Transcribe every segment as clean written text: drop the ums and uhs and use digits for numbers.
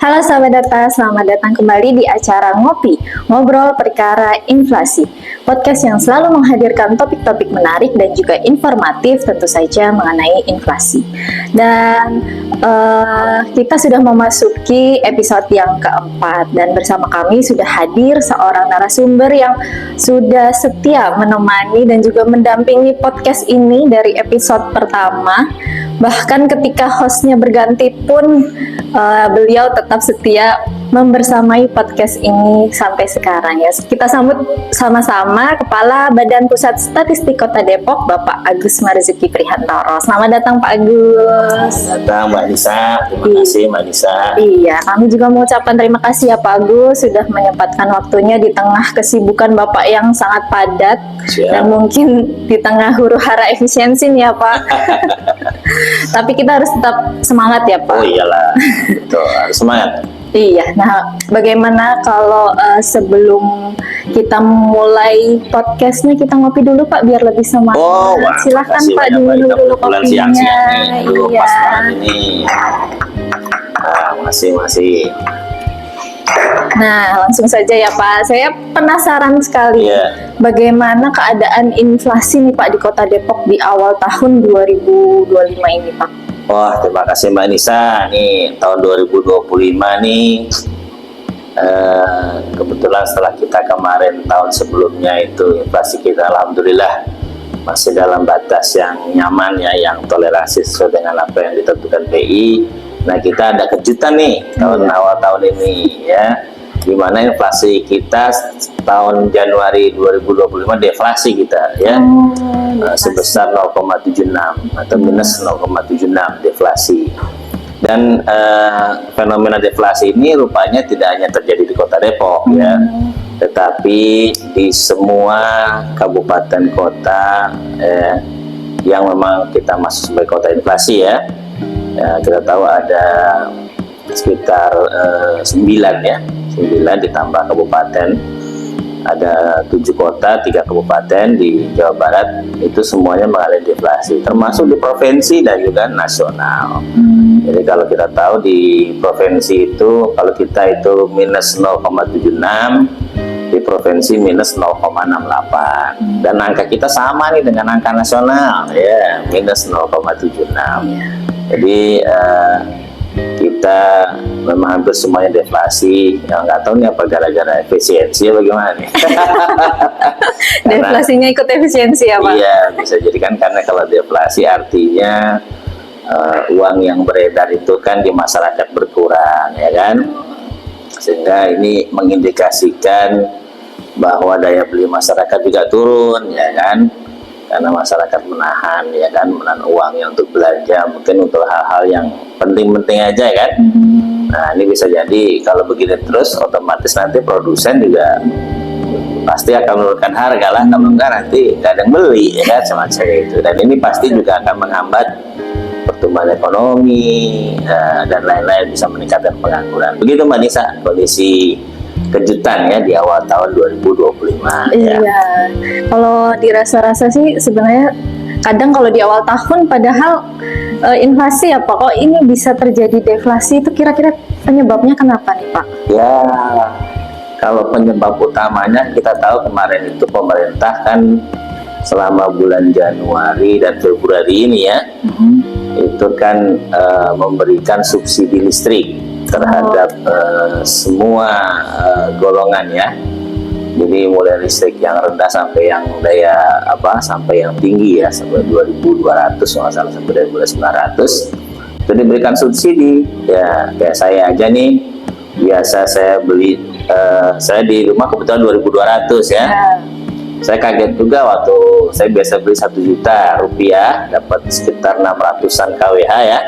Halo sahabat data, selamat datang kembali di acara Ngopi, Ngobrol Perkara Inflasi. Podcast yang selalu menghadirkan topik-topik menarik dan juga informatif tentu saja mengenai inflasi. Dan kita sudah memasuki episode yang keempat dan bersama kami sudah hadir seorang narasumber yang sudah setia menemani dan juga mendampingi podcast ini dari episode pertama. Bahkan ketika hostnya berganti pun beliau tetap setia membersamai podcast ini sampai sekarang ya. Kita sambut sama-sama Kepala Badan Pusat Statistik Kota Depok, Bapak Agus Marzuki Prihantoro. Selamat datang Pak Agus. Selamat datang Mbak Nisa. Terima kasih Mbak Nisa. Iya, kami juga mengucapkan terima kasih ya Pak Agus sudah menyempatkan waktunya di tengah kesibukan Bapak yang sangat padat. Siap. Dan mungkin di tengah huru-hara efisiensi nih ya Pak. Tapi kita harus tetap semangat ya Pak. Oh iyalah, betul, harus semangat. Iya, nah bagaimana kalau sebelum kita mulai podcastnya kita ngopi dulu Pak biar lebih semangat. Oh, wah, silahkan Pak banyak, dulu kebetulan kopinya. siang-siang nih, dulu Iya. pas banget ini. Masih. Nah langsung saja ya Pak, saya penasaran sekali Iya. bagaimana keadaan inflasi nih Pak di Kota Depok di awal tahun 2025 ini Pak. Wah, terima kasih Mbak Nisa. Nih tahun 2025 nih, kebetulan setelah kita kemarin tahun sebelumnya itu inflasi kita alhamdulillah masih dalam batas yang nyaman ya, yang toleransi sesuai dengan apa yang ditentukan BI. Nah kita ada kejutan nih awal tahun ini ya, di mana inflasi kita tahun Januari 2025 deflasi kita ya, sebesar 0,76 atau minus 0,76 deflasi. Dan fenomena deflasi ini rupanya tidak hanya terjadi di Kota Depok ya, tetapi di semua kabupaten kota yang memang kita masuk sebagai kota inflasi ya. Kita tahu ada sekitar 9 ditambah kabupaten, ada 7 kota, 3 kabupaten di Jawa Barat, itu semuanya mengalami deflasi, termasuk di provinsi dan juga nasional. Jadi kalau kita tahu di provinsi itu, kalau kita itu minus 0,76, di provinsi minus 0,68, dan angka kita sama nih dengan angka nasional ya, minus 0,76. Jadi kita memang hampir semuanya deflasi. Yang nggak tahu nih apa gara-gara efisiensi ya bagaimana nih? Deflasinya ikut efisiensi ya Pak? Iya, bisa jadi kan, karena kalau deflasi artinya uang yang beredar itu kan di masyarakat berkurang ya kan, sehingga ini mengindikasikan bahwa daya beli masyarakat juga turun ya kan, karena masyarakat menahan uangnya untuk belanja, mungkin untuk hal-hal yang penting-penting aja kan. Nah ini bisa jadi kalau begini terus otomatis nanti produsen juga pasti akan menurunkan harga lah, kalau enggak nanti nggak ada yang beli ya kan, semacam itu. Dan ini pasti juga akan menghambat pertumbuhan ekonomi dan lain-lain, bisa meningkatkan pengangguran. Begitu Mbak Nisa kondisi kejutan ya di awal tahun 2025 ya. Iya, kalau dirasa-rasa sih sebenarnya kadang kalau di awal tahun padahal inflasi ya Pak, kok ini bisa terjadi deflasi, itu kira-kira penyebabnya kenapa nih Pak? Ya, kalau penyebab utamanya kita tahu kemarin itu pemerintah kan selama bulan Januari dan Februari ini ya, itu kan memberikan subsidi listrik terhadap semua golongan ya. Jadi mulai listrik yang rendah sampai yang sampai yang tinggi ya, sampai 2.200 nggak salah, sampai 2.900 itu diberikan subsidi ya. Kayak saya aja nih, biasa saya beli, saya di rumah kebetulan 2.200 ya. Saya kaget juga waktu saya biasa beli 1 juta rupiah dapat sekitar 600-an kWh ya.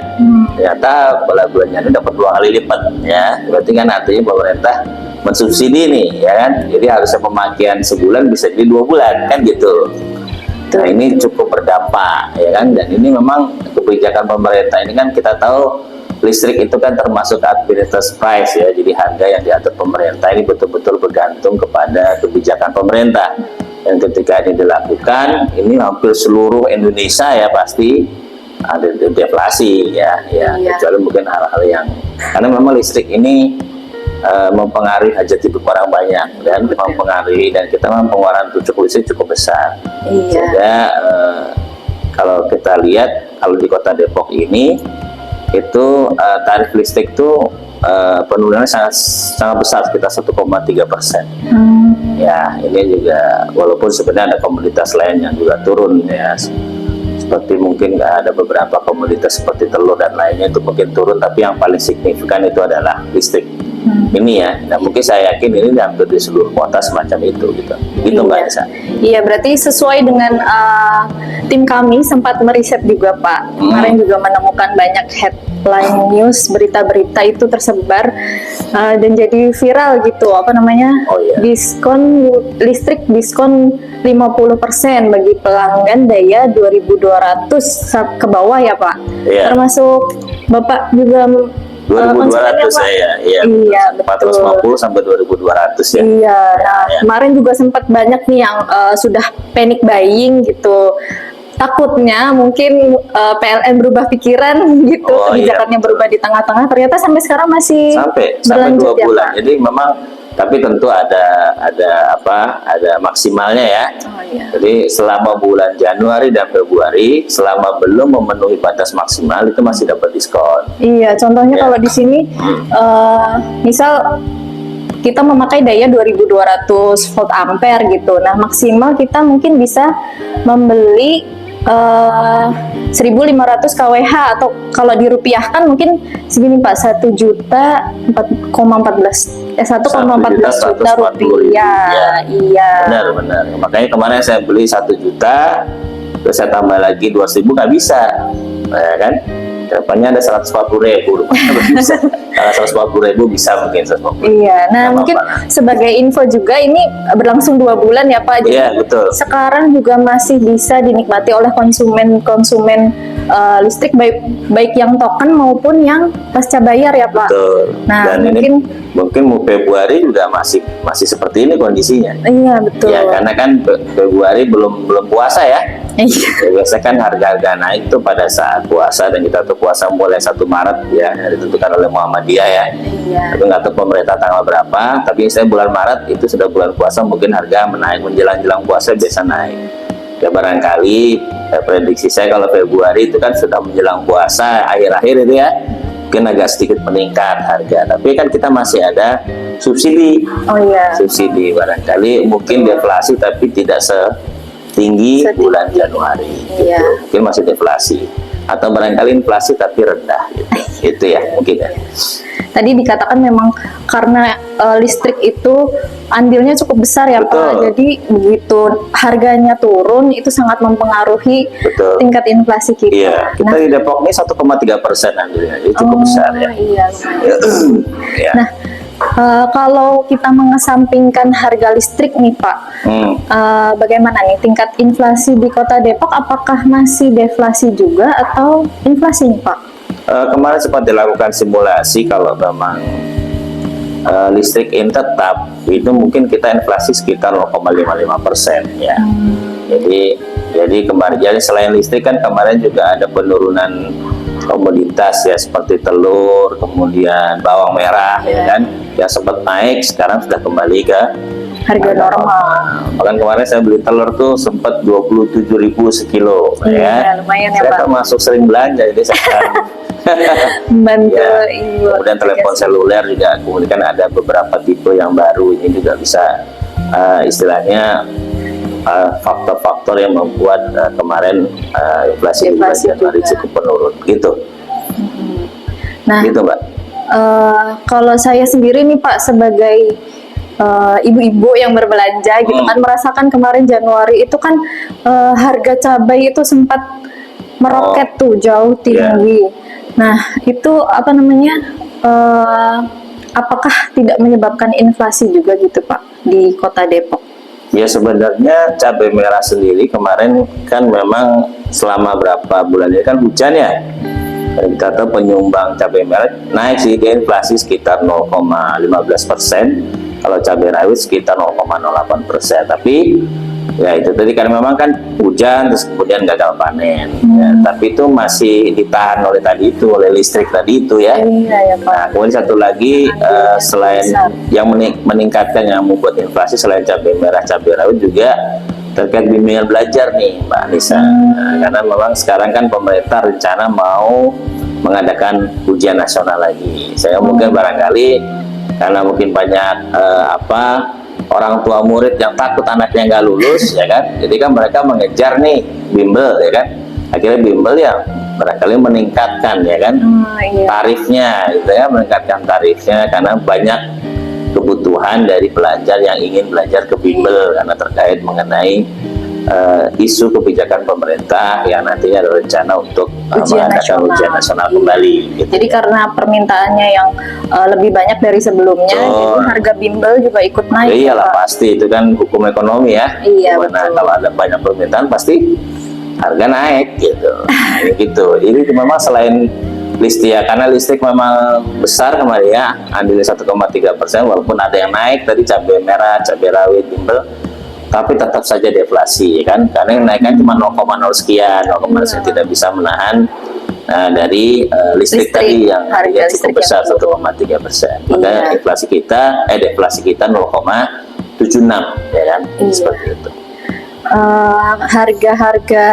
Ternyata bulan-bulannya ini dapat 2 kali lipat ya. Berarti kan artinya pemerintah mensubsidi nih ya kan. Jadi harusnya pemakaian sebulan bisa jadi 2 bulan kan gitu. Nah ini cukup berdampak ya kan. Dan ini memang kebijakan pemerintah ini kan, kita tahu listrik itu kan termasuk administrative price ya. Jadi harga yang diatur pemerintah ini betul-betul bergantung kepada kebijakan pemerintah. Dan ketika ini dilakukan, ini hampir seluruh Indonesia ya pasti ada deflasi ya, Iya. kecuali mungkin hal-hal yang karena memang listrik ini mempengaruhi hajat hidup orang banyak dan mempengaruhi, dan kita memang pengeluaran untuk listrik cukup besar. Iya. Sehingga kalau kita lihat kalau di Kota Depok ini itu tarif listrik itu penurunannya sangat besar, sekitar 1,3%. Ya, ini juga walaupun sebenarnya ada komoditas lain yang juga turun ya, seperti mungkin ada beberapa komoditas seperti telur dan lainnya itu mungkin turun, tapi yang paling signifikan itu adalah listrik. Ini ya, dan mungkin saya yakin ini hampir di seluruh kota semacam itu gitu. Gitu Mbak Esa. Iya, berarti sesuai dengan tim kami sempat meriset juga Pak. Kemarin juga menemukan banyak headline news, berita-berita itu tersebar dan jadi viral gitu. Apa namanya? Oh, iya. Diskon listrik, diskon 50% bagi pelanggan daya 2.200 ke bawah ya Pak. Iya. Termasuk Bapak juga 2.200 saya, iya betul. 450 sampai 2.200 ya. Iya, nah Ya. kemarin juga sempat banyak nih yang sudah panic buying gitu. Takutnya mungkin PLN berubah pikiran gitu, Oh, iya, kebijakannya betul. berubah di tengah-tengah. Ternyata sampai sekarang masih sampai berlanjut 2 ya, bulan. Pak? Jadi memang tapi tentu ada maksimalnya ya. Oh iya. Jadi selama bulan Januari dan Februari, selama belum memenuhi batas maksimal itu masih dapat diskon. Iya, contohnya Ya. kalau di sini misal kita memakai daya 2200 volt ampere gitu. Nah, maksimal kita mungkin bisa membeli 1.500 kWh, atau kalau dirupiahkan mungkin segini Pak, 1,14 juta rupiah. Iya. Benar. Makanya kemarin saya beli 1 juta, terus saya tambah lagi 2.000 nggak bisa, ya kan? Depannya ada 140.000 bisa. Kalau 140.000 bisa mungkin 140. Iya, nah Nggak mungkin apa-apa. sebagai info juga ini berlangsung 2 bulan ya Pak. Jadi Iya, betul. sekarang juga masih bisa dinikmati oleh konsumen listrik, baik yang token maupun yang pasca bayar ya Pak. Betul. Nah, Dan mungkin ini Februari juga masih seperti ini kondisinya. iya betul. Ya, karena kan Februari belum puasa ya. Iya. Ya, biasanya kan harga naik tuh pada saat puasa, dan kita tuh puasa mulai 1 Maret ya, ditentukan oleh Muhammadiyah ya. Iya. Tapi nggak tahu pemerintah tanggal berapa, tapi saya bulan Maret itu sudah bulan puasa, mungkin harga menaik, menjelang puasa biasa naik. Ya barangkali prediksi saya kalau Februari itu kan sudah menjelang puasa akhir-akhir itu ya, mungkin agak sedikit meningkat harga, tapi kan kita masih ada subsidi. Oh iya. Subsidi barangkali mungkin deflasi tapi tidak setinggi bulan Januari gitu. Iya. Mungkin masih deflasi, atau barangkali inflasi tapi rendah gitu. Itu ya mungkin ya. Tadi dikatakan memang karena listrik itu andilnya cukup besar ya Pak. Betul. Jadi begitu harganya turun itu sangat mempengaruhi Betul. tingkat inflasi kita. Iya, kita di Depok ini 1,3% ambilnya, jadi cukup besar ya. Iya. Ya. Nah, kalau kita mengesampingkan harga listrik nih Pak, bagaimana nih tingkat inflasi di Kota Depok? Apakah masih deflasi juga atau inflasi nih Pak? Kemarin sempat dilakukan simulasi, kalau memang listrik ini tetap, itu mungkin kita inflasi sekitar 0,55% ya. Jadi kemarin, jadi selain listrik kan kemarin juga ada penurunan komoditas ya, seperti telur, kemudian bawang merah ya kan, yang sempat naik sekarang sudah kembali ke Harga normal. Bahkan kemarin saya beli telur tuh sempat 27.000 sekilo Iya, ya. lumayan ya, Saya Pak. termasuk sering belanja, jadi sekarang Membantu ya. ibu. Kemudian telepon seluler juga, kemudian kan ada beberapa tipe yang baru, ini juga bisa istilahnya faktor-faktor yang membuat kemarin inflasi di bulan Januari juga cukup menurun gitu. Nah, Gitu Mbak. kalau saya sendiri nih Pak, sebagai ibu-ibu yang berbelanja gitu kan, merasakan kemarin Januari itu kan harga cabai itu sempat meroket tuh jauh tinggi. Nah, itu apa namanya? Apakah tidak menyebabkan inflasi juga gitu Pak di Kota Depok? Ya sebenarnya cabai merah sendiri kemarin kan memang selama berapa bulan ini kan hujan ya. Dan kita tahu penyumbang cabai merah naik sih, dia inflasi sekitar 0,15%. Kalau cabai rawit sekitar 0,08%. Tapi Ya itu tadi karena memang kan hujan terus kemudian gagal panen. Ya, tapi itu masih ditahan oleh tadi itu, oleh listrik tadi itu ya. Iya ya Pak. Nah, kemudian satu lagi selain yang meningkatkan yang membuat inflasi selain cabai merah, cabai rawit juga terkait bimbingan belajar nih Mbak Anissa. Nah, karena memang sekarang kan pemerintah rencana mau mengadakan ujian nasional lagi. Saya mungkin barangkali karena mungkin banyak orang tua murid yang takut anaknya nggak lulus ya kan, jadi kan mereka mengejar nih bimbel ya kan, akhirnya bimbel ya barangkali meningkatkan ya kan tarifnya gitu ya, meningkatkan tarifnya karena banyak kebutuhan dari pelajar yang ingin belajar ke bimbel karena terkait mengenai isu kebijakan pemerintah yang nantinya ada rencana untuk mengadakan ujian nasional kembali gitu. Jadi karena permintaannya yang lebih banyak dari sebelumnya, jadi harga bimbel juga ikut naik. Iyalah pasti itu kan hukum ekonomi ya. Iya, Karena kalau ada banyak permintaan pasti harga naik gitu. Gitu. Ini memang selain listrik ya, karena listrik memang besar kemarin ya, andilnya 1,3%, walaupun ada yang naik tadi cabai merah, cabai rawit, bimbel, tapi tetap saja deflasi ya kan, karena yang naikkan cuma 0,0 sekian, 0,0 sekian tidak bisa menahan dari listrik tadi yang harga cukup besar 1,3%. Maka inflasi kita, deflasi kita 0,76 ya kan, seperti itu. Harga-harga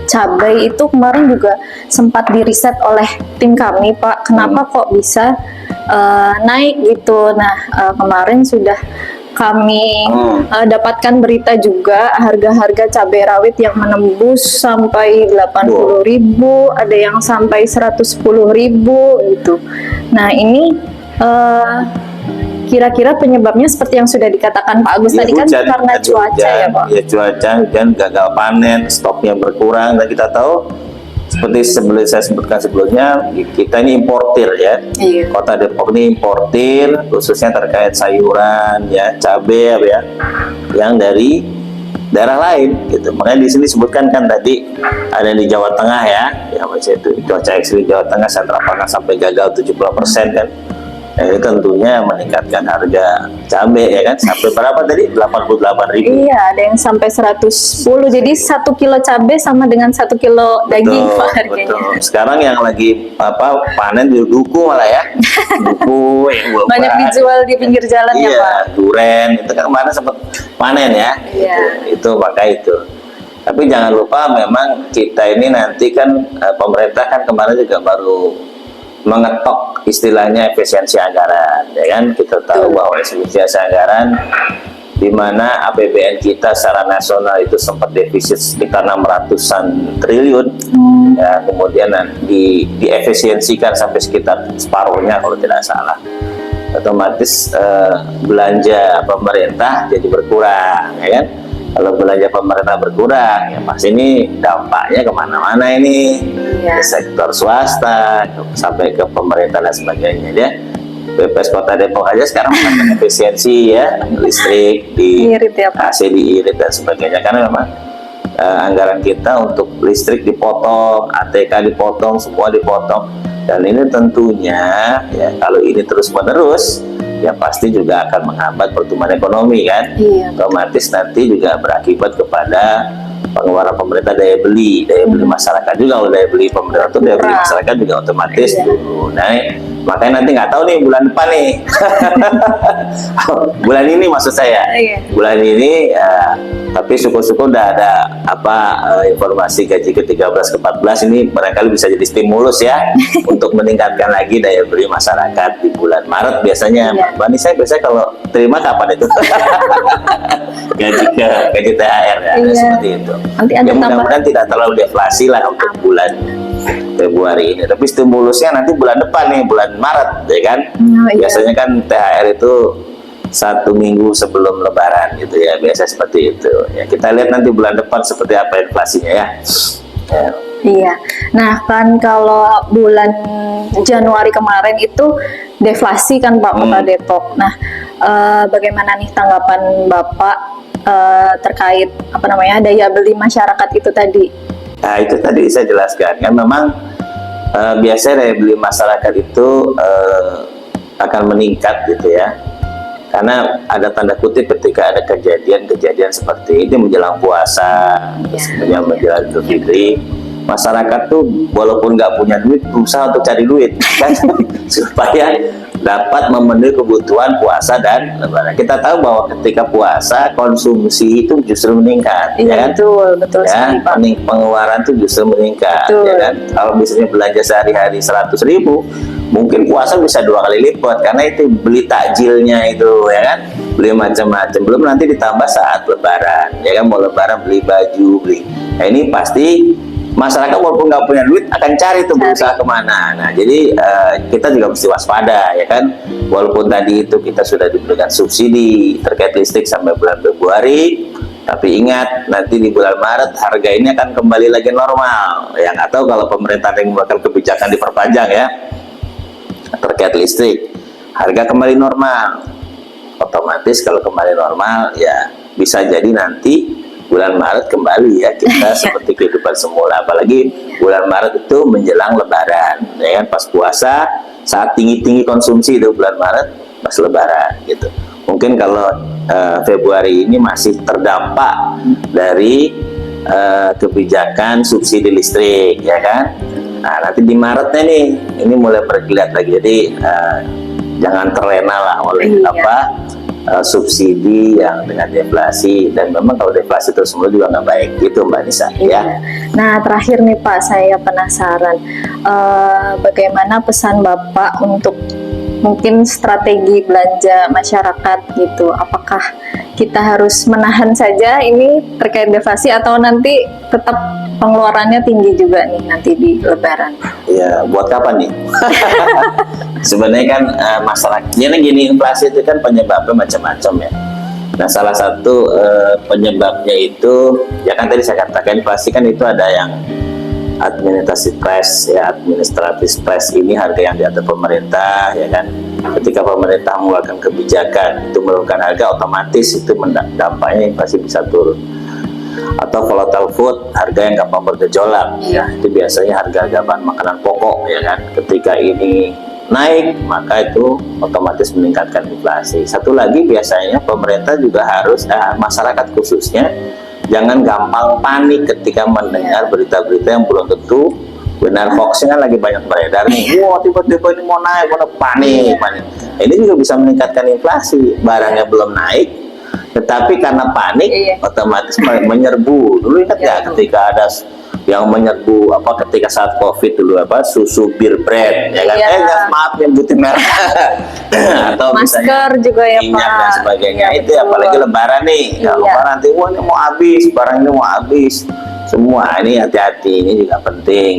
cabai itu kemarin juga sempat diriset oleh tim kami Pak, kenapa kok bisa naik gitu. Nah kemarin sudah kami dapatkan berita juga harga-harga cabai rawit yang menembus sampai 80.000, ada yang sampai 110.000 gitu. Nah ini kira-kira penyebabnya seperti yang sudah dikatakan Pak Agus tadi kan karena cuaca ya Pak? Ya cuaca dan gagal panen, stoknya berkurang, dan kita tahu seperti saya sebutkan sebelumnya, kita ini importir ya. Kota Depok ini importir, khususnya terkait sayuran ya, cabai ya, yang dari daerah lain gitu. Makanya di sini disebutkan kan tadi ada di Jawa Tengah ya, macam itu cuaca ekstrim Jawa Tengah, sentra pangan sampai gagal 70% kan. Itu tentunya meningkatkan harga cabai ya kan, sampai berapa tadi? 88.000. Iya, ada yang sampai 110. Jadi 1 kilo cabai sama dengan 1 kilo daging Pak harganya. Betul. Sekarang yang lagi panen di duku malah ya. Duku yang banyak dijual di pinggir jalan ya Pak. Duren itu kan kemarin sempat panen ya. Itu maka itu. Tapi jangan lupa memang kita ini nanti kan pemerintah kan kemarin juga baru mengetok istilahnya efisiensi anggaran ya kan. Kita tahu bahwa efisiensi anggaran di mana APBN kita secara nasional itu sempat defisit sekitar 600-an triliun ya, kemudian diefisiensikan sampai sekitar separuhnya kalau tidak salah, otomatis belanja pemerintah jadi berkurang ya kan. Kalau belanja pemerintah berkurang, ya pasti ini dampaknya kemana-mana ini, ke sektor swasta, sampai ke pemerintah dan sebagainya ya. BPS Kota Depok aja sekarang melakukan efisiensi ya, listrik diirit ya, AC diirit dan sebagainya, karena memang anggaran kita untuk listrik dipotong, ATK dipotong, semua dipotong, dan ini tentunya ya kalau ini terus menerus ya pasti juga akan menghambat pertumbuhan ekonomi kan. Otomatis nanti juga berakibat kepada pengeluaran pemerintah, daya beli masyarakat juga. Kalau daya beli pemerintah itu daya beli masyarakat juga otomatis turun naik. Makanya nanti nggak tahu nih bulan depan nih bulan ini maksud saya bulan ini tapi syukur-syukur udah ada informasi gaji ke-13 ke-14 ini barangkali bisa jadi stimulus ya untuk meningkatkan lagi daya beli masyarakat di bulan Maret biasanya. Mbak Nisa biasanya kalau terima kapan itu? gaji THR ya, seperti itu. Ya mudah-mudahan tidak terlalu deflasi lah untuk bulan Februari ini, tapi stimulusnya nanti bulan depan nih, bulan Maret ya kan. Biasanya kan THR itu 1 minggu sebelum Lebaran gitu ya, biasa seperti itu ya. Kita lihat nanti bulan depan seperti apa inflasinya ya. Iya, nah kan kalau bulan Januari kemarin itu deflasi kan Pak Kota Depok. Nah, bagaimana nih tanggapan Bapak terkait daya beli masyarakat itu tadi? Nah itu tadi saya jelaskan kan, memang biasanya daya beli masyarakat itu akan meningkat gitu ya Karena ada tanda kutip ketika ada kejadian-kejadian seperti ini menjelang puasa, menjelang Idul Fitri, masyarakat tuh walaupun nggak punya duit berusaha untuk cari duit kan supaya dapat memenuhi kebutuhan puasa dan lebaran. Kita tahu bahwa ketika puasa konsumsi itu justru meningkat, ya kan? Betul Ya, sekali, Pak. pengeluaran itu justru meningkat, ya kan? Kalau misalnya belanja sehari-hari 100.000, mungkin puasa bisa 2 kali lipat karena itu beli takjilnya itu, ya kan? Beli macam-macam. Belum nanti ditambah saat lebaran, ya kan? Mau lebaran beli baju, beli. Nah, ini pasti masyarakat walaupun nggak punya duit akan cari tuh berusaha kemana. Nah, jadi kita juga mesti waspada, ya kan? Walaupun tadi itu kita sudah diberikan subsidi terkait listrik sampai bulan Februari, tapi ingat nanti di bulan Maret harga ini akan kembali lagi normal. Yang nggak tahu kalau pemerintah yang membuat kebijakan diperpanjang ya terkait listrik, harga kembali normal. Otomatis kalau kembali normal ya bisa jadi nanti bulan Maret kembali ya kita seperti kehidupan semula, apalagi bulan Maret itu menjelang lebaran, ya kan, pas puasa saat tinggi-tinggi konsumsi itu bulan Maret pas lebaran gitu. Mungkin kalau Februari ini masih terdampak dari kebijakan subsidi listrik, ya kan. Nah, nanti di Maretnya nih ini mulai bergeliat lagi, jadi jangan terlena lah oleh subsidi yang dengan deflasi, dan memang kalau deflasi terus semua juga nggak baik gitu Mbak Nisa ya. Nah, terakhir nih Pak, saya penasaran bagaimana pesan Bapak untuk mungkin strategi belanja masyarakat gitu. Apakah kita harus menahan saja ini terkait deflasi atau nanti tetap pengeluarannya tinggi juga nih nanti di lebaran? Ya, buat kapan nih? Sebenarnya kan masalahnya gini, inflasi itu kan penyebabnya macam-macam ya. Nah, salah satu penyebabnya itu ya kan tadi saya katakan inflasi kan itu ada yang administratif price ya, administratif price ini harga yang diatur pemerintah, ya kan. Ketika pemerintah mengeluarkan kebijakan itu menurunkan harga, otomatis itu dampaknya inflasi bisa turun. Atau volatile food, harga yang gampang bergejolak ya, itu biasanya harga bahan makanan pokok, ya kan. Ketika ini naik maka itu otomatis meningkatkan inflasi. Satu lagi biasanya pemerintah juga harus masyarakat khususnya jangan gampang panik ketika mendengar berita-berita yang belum tentu benar. Hoaxnya kan lagi banyak beredar nih, wah tiba-tiba ini mau naik, panik. Ini juga bisa meningkatkan inflasi, barangnya belum naik tetapi karena panik otomatis menyerbu. Dulu ingat ya ketika ada yang menyerbu ketika saat COVID dulu susu bir brand, ya kan, maaf yang putih merah atau masker juga ya minyak Pak dan sebagainya. Itu apalagi lebaran nih, kalau lebaran nanti wah ini mau habis, barang ini mau habis semua. Ini hati-hati, ini juga penting.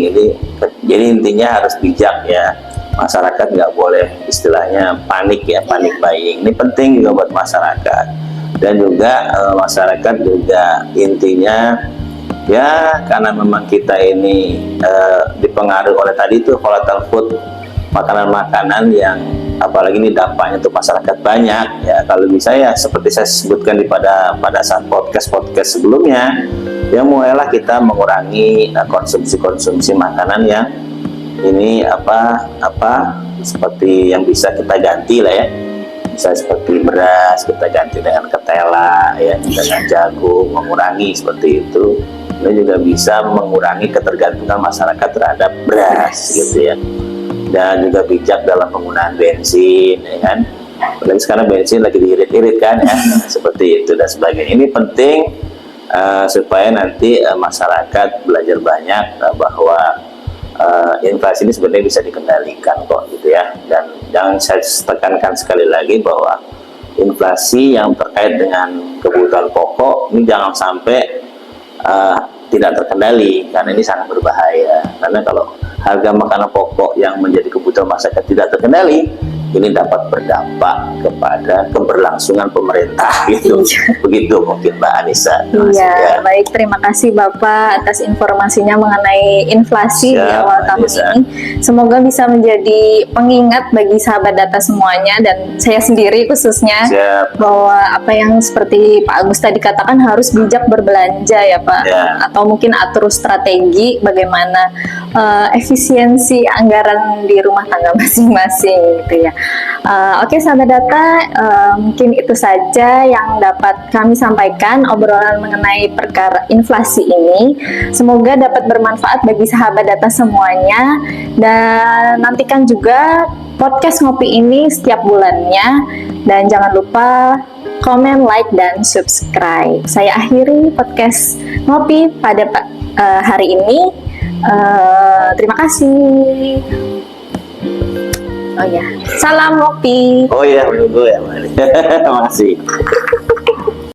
Jadi intinya harus bijak ya, masyarakat nggak boleh istilahnya panik ya, panik buying. Ini penting juga buat masyarakat, dan juga masyarakat juga intinya ya, karena memang kita ini dipengaruhi oleh tadi itu volatile food, makanan-makanan yang apalagi ini dampaknya untuk masyarakat banyak ya. Kalau bisa ya seperti saya sebutkan pada saat podcast sebelumnya ya, mulailah kita mengurangi konsumsi makanan yang ini seperti yang bisa kita ganti lah ya. Bisa seperti beras kita ganti dengan ketela ya, dengan jagung, mengurangi seperti itu. Ini juga bisa mengurangi ketergantungan masyarakat terhadap beras gitu ya. Dan juga bijak dalam penggunaan bensin, ya kan. Apalagi sekarang bensin lagi diirit-irit kan ya, seperti itu dan sebagainya. Ini penting supaya nanti masyarakat belajar banyak bahwa inflasi ini sebenarnya bisa dikendalikan kok gitu ya. Dan jangan saya tekankan sekali lagi bahwa inflasi yang terkait dengan kebutuhan pokok ini jangan sampai tidak terkendali, karena ini sangat berbahaya. Karena kalau harga makanan pokok yang menjadi kebutuhan masyarakat tidak terkendali, ini dapat berdampak kepada keberlangsungan pemerintah gitu. Begitu mungkin Mbak Anissa. Iya, baik, terima kasih Bapak atas informasinya mengenai inflasi di awal tahun ini. Semoga bisa menjadi pengingat bagi sahabat data semuanya dan saya sendiri khususnya bahwa apa yang seperti Pak Agus tadi katakan harus bijak berbelanja ya Pak, atau mungkin atur strategi bagaimana efisiensi anggaran di rumah tangga masing-masing gitu ya. Oke sahabat data, mungkin itu saja yang dapat kami sampaikan obrolan mengenai perkara inflasi ini. Semoga dapat bermanfaat bagi sahabat data semuanya, dan nantikan juga podcast ngopi ini setiap bulannya, dan jangan lupa komen, like, dan subscribe. Saya akhiri podcast ngopi pada hari ini. Terima kasih. Oh ya, salam ngopi. Oh iya, menunggu ya, masih.